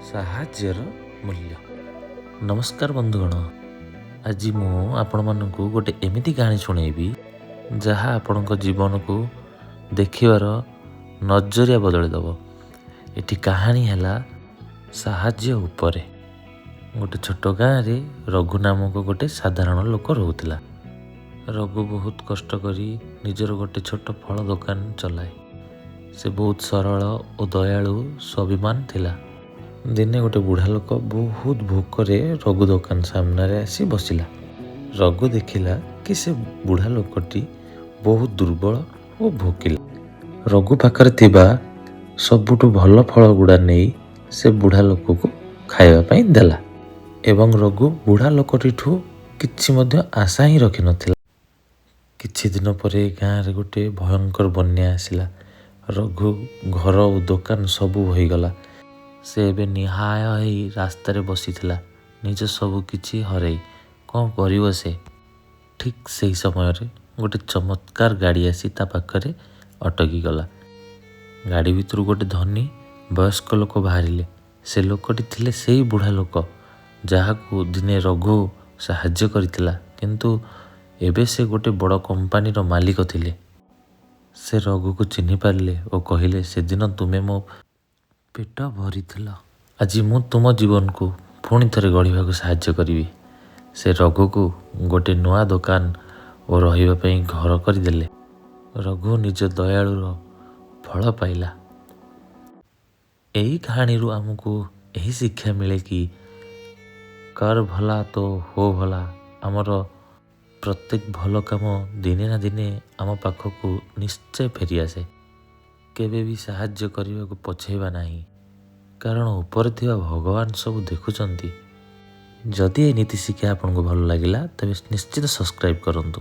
ସାହାଯ୍ୟର ମୂଲ୍ୟ। ନମସ୍କାର ବନ୍ଧୁଗଣ, ଆଜି ମୁଁ ଆପଣମାନଙ୍କୁ ଗୋଟେ ଏମିତି କାହାଣୀ ଶୁଣେଇବି ଯାହା ଆପଣଙ୍କ ଜୀବନକୁ ଦେଖିବାର ନଜରିଆ ବଦଳେଇ ଦେବ। ଏଠି କାହାଣୀ ହେଲା ସାହାଯ୍ୟ ଉପରେ। ଗୋଟେ ଛୋଟ ଗାଁରେ ରଘୁ ନାମକ ଗୋଟେ ସାଧାରଣ ଲୋକ ରହୁଥିଲା। ରଘୁ ବହୁତ କଷ୍ଟ କରି ନିଜର ଗୋଟେ ଛୋଟ ଫଳ ଦୋକାନ ଚଲାଏ। ସେ ବହୁତ ସରଳ ଓ ଦୟାଳୁ ସ୍ୱାଭିମାନ ଥିଲା। ଦିନେ ଗୋଟେ ବୁଢ଼ା ଲୋକ ବହୁତ ଭୋକରେ ରଘୁ ଦୋକାନ ସାମ୍ନାରେ ଆସି ବସିଲା। ରଘୁ ଦେଖିଲା କି ସେ ବୁଢ଼ା ଲୋକଟି ବହୁତ ଦୁର୍ବଳ ଓ ଭୋକିଲା। ରଘୁ ପାଖରେ ଥିବା ସବୁଠୁ ଭଲ ଫଳ ଗୁଡ଼ା ନେଇ ସେ ବୁଢ଼ା ଲୋକକୁ ଖାଇବା ପାଇଁ ଦେଲା। ଏବଂ ରଘୁ ବୁଢ଼ା ଲୋକଟିଠୁ କିଛି ମଧ୍ୟ ଆଶା ହିଁ ରଖିନଥିଲା। କିଛି ଦିନ ପରେ ଗାଁରେ ଗୋଟେ ଭୟଙ୍କର ବନ୍ୟା ଆସିଲା। ରଘୁ ଘର ଓ ଦୋକାନ ସବୁ ହୋଇଗଲା। ସେ ଏବେ ନିହାୟ ହେଇ ରାସ୍ତାରେ ବସିଥିଲା, ନିଜ ସବୁ କିଛି ହରେଇ। କ'ଣ କରିବ ସେ? ଠିକ୍ ସେହି ସମୟରେ ଗୋଟେ ଚମତ୍କାର ଗାଡ଼ି ଆସି ତା ପାଖରେ ଅଟକି ଗଲା। ଗାଡ଼ି ଭିତରୁ ଗୋଟେ ଧନୀ ବୟସ୍କ ଲୋକ ବାହାରିଲେ। ସେ ଲୋକଟି ଥିଲେ ସେଇ ବୁଢ଼ା ଲୋକ ଯାହାକୁ ଦିନେ ରଘୁ ସାହାଯ୍ୟ କରିଥିଲା, କିନ୍ତୁ ଏବେ ସେ ଗୋଟେ ବଡ଼ କମ୍ପାନୀର ମାଲିକ ଥିଲେ। ସେ ରଘୁକୁ ଚିହ୍ନି ପାରିଲେ ଓ କହିଲେ, ସେଦିନ ତୁମେ ମୋ ପେଟ ଭରିଥିଲ, ଆଜି ମୁଁ ତୁମ ଜୀବନକୁ ପୁଣି ଥରେ ଗଢ଼ିବାକୁ ସାହାଯ୍ୟ କରିବି। ସେ ରଘୁକୁ ଗୋଟେ ନୂଆ ଦୋକାନ ଓ ରହିବା ପାଇଁ ଘର କରିଦେଲେ। ରଘୁ ନିଜ ଦୟାଳୁର ଫଳ ପାଇଲା। ଏହି କାହାଣୀରୁ ଆମକୁ ଏହି ଶିକ୍ଷା ମିଳେ କି କର ଭଲା ତ ହୋ ଭଲା। ଆମର ପ୍ରତ୍ୟେକ ଭଲ କାମ ଦିନେ ନା ଦିନେ ଆମ ପାଖକୁ ନିଶ୍ଚୟ ଫେରିଆସେ। କେବେ ବି ସାହାଯ୍ୟ କରିବାକୁ ପଛେଇବା ନାହିଁ, କାରଣ ଉପରେ ଥିବା ଭଗବାନ ସବୁ ଦେଖୁଛନ୍ତି। ଯଦି ଏ ନୀତି ଶିକ୍ଷା ଆପଣଙ୍କୁ ଭଲ ଲାଗିଲା ତେବେ ନିଶ୍ଚିତ ସବସ୍କ୍ରାଇବ୍ କରନ୍ତୁ।